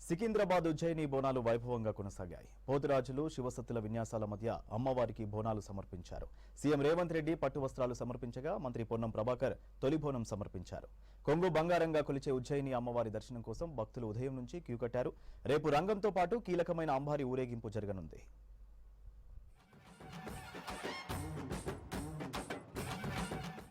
సికింద్రాబాద్ ఉజ్జయిని బోనాలు వైభవంగా కొనసాగాయి. పోతురాజులు శివసత్తుల విన్యాసాల మధ్య అమ్మవారికి బోనాలు సమర్పించారు. సీఎం రేవంత్ రెడ్డి పట్టు వస్త్రాలు సమర్పించగా మంత్రి పొన్నం ప్రభాకర్ తొలి బోనం సమర్పించారు. కొంగు బంగారంగా కొలిచే ఉజ్జయిని అమ్మవారి దర్శనం కోసం భక్తులు ఉదయం నుంచి క్యూ కట్టారు. రేపు రంగంతో పాటు కీలకమైన అంబారి ఊరేగింపు జరగనుంది.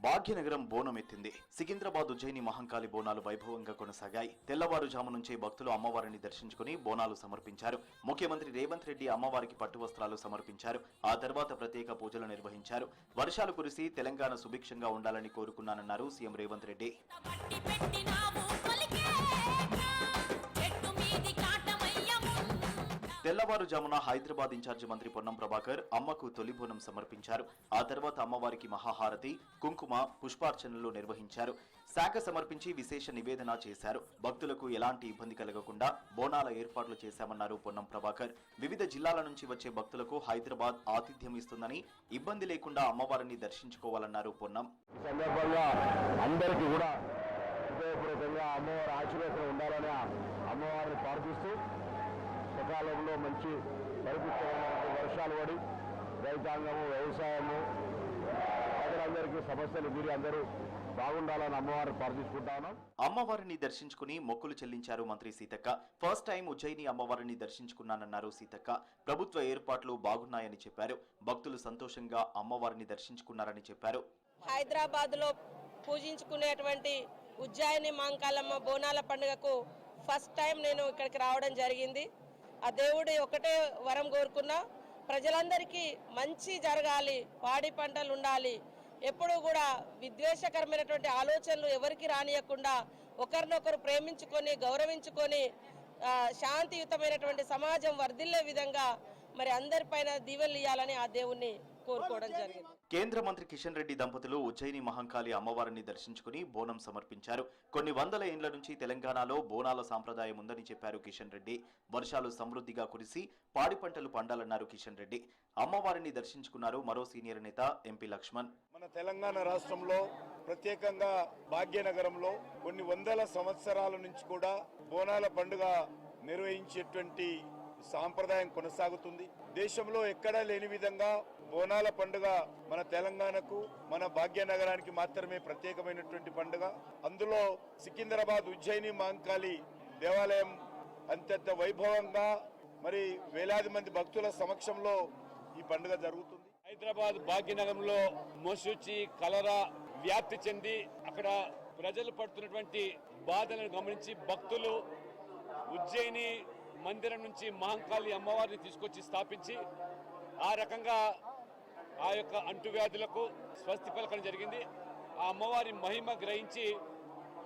భాగ్యనగరం బోనం ఎత్తింది. సికింద్రాబాద్ ఉజ్జయిని మహంకాళి బోనాలు వైభవంగా కొనసాగాయి. తెల్లవారుజాము నుంచే భక్తులు అమ్మవారిని దర్శించుకుని బోనాలు సమర్పించారు. ముఖ్యమంత్రి రేవంత్ రెడ్డి అమ్మవారికి పట్టు వస్త్రాలు సమర్పించారు. ఆ తర్వాత ప్రత్యేక పూజలు నిర్వహించారు. వర్షాలు కురిసి తెలంగాణ సుభిక్షంగా ఉండాలని కోరుకున్నానన్నారు సీఎం రేవంత్ రెడ్డి. తెల్లవారుజామున హైదరాబాద్ ఇన్ఛార్జి మంత్రి పొన్నం ప్రభాకర్ అమ్మకు తొలి బోనం సమర్పించారు. ఆ తర్వాత అమ్మవారికి మహాహారతి, కుంకుమ, పుష్పార్చనలు నిర్వహించారు. శాఖ సమర్పించి విశేష నివేదన చేశారు. భక్తులకు ఎలాంటి ఇబ్బంది కలగకుండా బోనాల ఏర్పాట్లు చేశామన్నారు పొన్నం ప్రభాకర్. వివిధ జిల్లాల నుంచి వచ్చే భక్తులకు హైదరాబాద్ ఆతిథ్యం ఇస్తుందని, ఇబ్బంది లేకుండా అమ్మవారిని దర్శించుకోవాలన్నారు పొన్నం. అమ్మవారి ఆశీర్వాదం ఉండాలని అమ్మవారిని ప్రార్థిస్తూ సకాలంలో మంచి పరిపుష్టమైన వర్షాలు పడి రైతాంగము, వ్యవసాయము, ప్రజలందరికీ సమస్యలు తీరి అందరూ బాగుండాలని అమ్మవారిని ప్రార్థించుకుంటాను. అమ్మవారిని దర్శించుకుని మొక్కులు చెల్లించారు మంత్రి సీతక్క. ఫస్ట్ టైం ఉజ్జయిని అమ్మవారిని దర్శించుకున్నానన్నారు సీతక్క. ప్రభుత్వ ఏర్పాట్లు బాగున్నాయని చెప్పారు. భక్తులు సంతోషంగా అమ్మవారిని దర్శించుకున్నారని చెప్పారు. హైదరాబాద్ లో పూజించుకునేటువంటి ఉజ్జయిని మహంకాళమ్మ బోనాల పండుగకు ఫస్ట్ టైం నేను ఇక్కడికి రావడం జరిగింది. ఆ దేవుడి ఒకటే వరం కోరుకున్నా, ప్రజలందరికీ మంచి జరగాలి, పాడి పంటలు ఉండాలి, ఎప్పుడూ కూడా విద్వేషకరమైనటువంటి ఆలోచనలు ఎవరికి రానియకుండా ఒకరినొకరు ప్రేమించుకొని గౌరవించుకొని శాంతియుతమైనటువంటి సమాజం వర్ధిల్లే విధంగా మరి అందరిపైన దీవెనలు ఇవ్వాలని ఆ దేవుణ్ణి కోరుకోవడం జరిగింది. కేంద్ర మంత్రి కిషన్ రెడ్డి దంపతులు ఉజ్జయిని మహంకాళి అమ్మవారిని దర్శించుకుని బోనం సమర్పించారు. కొన్ని వందల ఏండ్ల నుంచి తెలంగాణలో బోనాల సాంప్రదాయం ఉందని చెప్పారు కిషన్ రెడ్డి. వర్షాలు సమృద్ధిగా కురిసి పాడి పంటలు పండాలన్నారు కిషన్ రెడ్డి. అమ్మవారిని దర్శించుకున్నారు మరో సీనియర్ నేత ఎంపీ లక్ష్మణ్. మన తెలంగాణ రాష్ట్రంలో ప్రత్యేకంగా భాగ్యనగరంలో కొన్ని వందల సంవత్సరాల నుంచి కూడా బోనాల పండుగ నిర్వహించేటువంటి సాంప్రదాయం కొనసాగుతుంది. దేశంలో ఎక్కడా లేని విధంగా బోనాల పండుగ మన తెలంగాణకు, మన భాగ్యనగరానికి మాత్రమే ప్రత్యేకమైనటువంటి పండుగ. అందులో సికింద్రాబాద్ ఉజ్జయిని మహంకాళి దేవాలయం అత్యంత వైభవంగా మరి వేలాది మంది భక్తుల సమక్షంలో ఈ పండుగ జరుగుతుంది. హైదరాబాద్ భాగ్యనగరంలో మోసూచి, కలరా వ్యాప్తి చెంది అక్కడ ప్రజలు పడుతున్నటువంటి బాధలను గమనించి భక్తులు ఉజ్జయిని మందిరం నుంచి మహంకాళి అమ్మవారిని తీసుకొచ్చి స్థాపించి ఆ రకంగా ఆ యొక్క అంటువ్యాధులకు స్వస్తి పలకడం జరిగింది. ఆ అమ్మవారి మహిమ గ్రహించి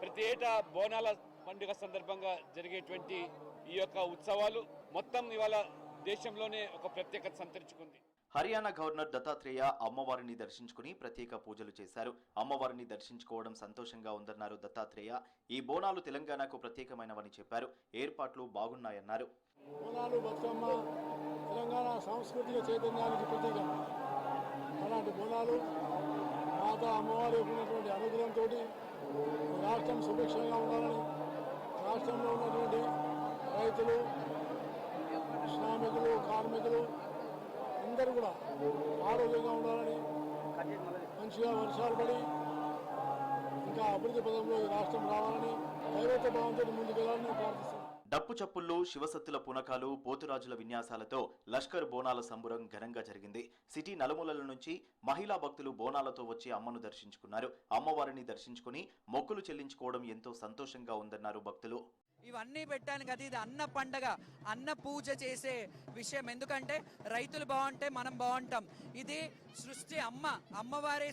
ప్రతి ఏటా బోనాల పండుగ సందర్భంగా జరిగేటువంటి ఈ యొక్క ఉత్సవాలు మొత్తం ఇవాళ దేశంలోనే ఒక ప్రత్యేకత సంతరించుకుంది. హర్యానా గవర్నర్ దత్తాత్రేయ అమ్మవారిని దర్శించుకుని ప్రత్యేక పూజలు చేశారు. అమ్మవారిని దర్శించుకోవడం సంతోషంగా ఉందన్నారు దత్తాత్రేయ. ఈ బోనాలు తెలంగాణకు ప్రత్యేకమైనవని చెప్పారు. ఏర్పాట్లు బాగున్నాయన్నారు. బోనాలు బతుకమ్మ తెలంగాణ సాంస్కృతిక చైతన్యానికి ప్రతీక. అలాంటి బోనాలు మాతా అమ్మవారి ఉన్నటువంటి అనుగ్రహంతో రాష్ట్రం సుభిక్షంగా ఉండాలని, రాష్ట్రంలో ఉన్నటువంటి రైతులు, శ్రామికులు, కార్మికులు అందరూ కూడా ఆరోగ్యంగా ఉండాలని, మంచిగా వర్షాలు పడి ఇంకా అభివృద్ధి పదంలో ఈ రాష్ట్రం రావాలని, దైవత్వ భావంతో ముందుకెళ్లాలని ప్రార్థిస్తున్నాను. డప్పు చప్పుళ్ళు, శివసత్తుల పునకాలు, పోతురాజుల విన్యాసాలతో లష్కర్ బోనాల సంబురం ఘనంగా జరిగింది. సిటీ నలుమూలల నుంచి మహిళా భక్తులు బోనాలతో వచ్చి అమ్మను దర్శించుకున్నారు. అమ్మవారిని దర్శించుకుని మొక్కులు చెల్లించుకోవడం ఎంతో సంతోషంగా ఉందన్నారు భక్తులు. ఇవన్నీ పెట్టాను కదా, ఇది అన్న పండగ, అన్న పూజ చేసే విషయం. ఎందుకంటే రైతులు బాగుంటే మనం బాగుంటాం. ఇది సృష్టి, అమ్మవారే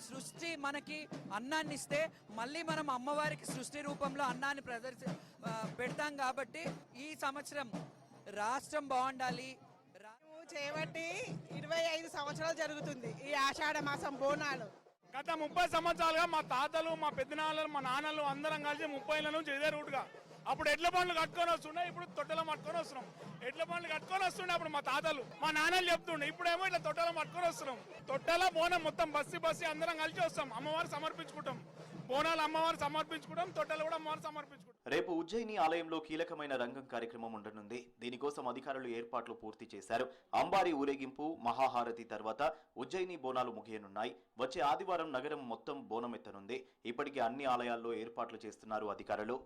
సృష్టి మనకి అన్నాన్ని ఇస్తే మళ్ళీ మనం అమ్మవారికి సృష్టి రూపంలో అన్నాన్ని పెడతాం. కాబట్టి ఈ సంవత్సరం రాష్ట్రం బాగుండాలి. చేయబట్టి 25 సంవత్సరాలు జరుగుతుంది ఈ ఆషాఢ మాసం బోనాలు. గత 30 సంవత్సరాలుగా మా తాతలు, మా పెద్దనాన్నలు, మా నాన్నలు అందరం కలిసి 30 ఏళ్ళ నుంచి ఇదే రూట్గా అప్పుడు ఎడ్ల బండ్లు కట్టుకొని వస్తుండే, ఇప్పుడు తొట్టెలు పట్టుకొని వస్తున్నాం. ఎడ్ల బండ్లు కట్టుకొని వస్తుండే అప్పుడు మా తాతలు, మా నాన్నలు చెప్తుండే. ఇప్పుడేమో ఇట్లా తొట్టెలు పట్టుకొని వస్తున్నాం. తొట్టెల బోనం మొత్తం బస్సి అందరం కలిసి వస్తాం. అమ్మవారు సమర్పించుకుంటాం. బోనాలు అమ్మవారు సమర్పించుకుంటాం, తొట్టెలు కూడా అమ్మవారు సమర్పించుకుంటాం. రేపు ఉజ్జయిని ఆలయంలో కీలకమైన రంగం కార్యక్రమం ఉండనుంది. దీనికోసం అధికారులు ఏర్పాట్లు పూర్తి చేశారు. అంబారి ఊరేగింపు, మహాహారతి తర్వాత ఉజ్జయిని బోనాలు ముగియనున్నాయి. వచ్చే ఆదివారం నగరం మొత్తం బోనం ఎత్తనుంది. ఇప్పటికే అన్ని ఆలయాల్లో ఏర్పాట్లు చేస్తున్నారు అధికారులు.